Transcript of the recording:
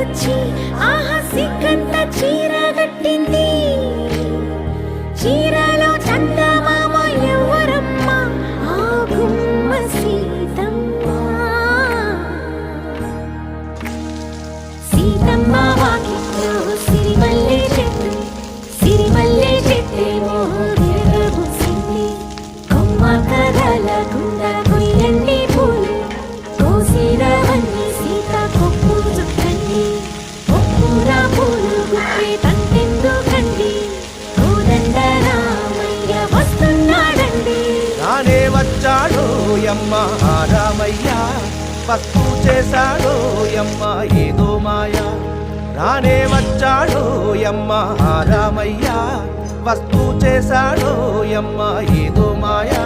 వచ్చి ఆహా సిగ్గంత చీరగట్టింది. చీరలో చందమామ ఎవరమ్మ? ఆ గుమ్మ సీతమ్మ. సీతమ్మ వాకిట్లో సిరిమల్లె చెట్టు, సిరిమల్లె చెట్టేమో విరగబూసింది. కొమ్మ కదలకుండా కొయ్యండి పూలు, కోసిరవన్నీ సీత కొప్పు చుట్టండి. కొప్పుర పూలు గుప్పే తంతెందుకండి, కోదండ రామయ్య వస్తున్నాడండి. రానే వచ్చాడో యమ్మ ఆ రామయ్య, వస్తూ చేశాడో యమ్మ ఏదో మాయ. రానే వచ్చాడో యమ్మ ఆ రామయ్య, వస్తూ చేశాడో యమ్మ ఏదో మాయా.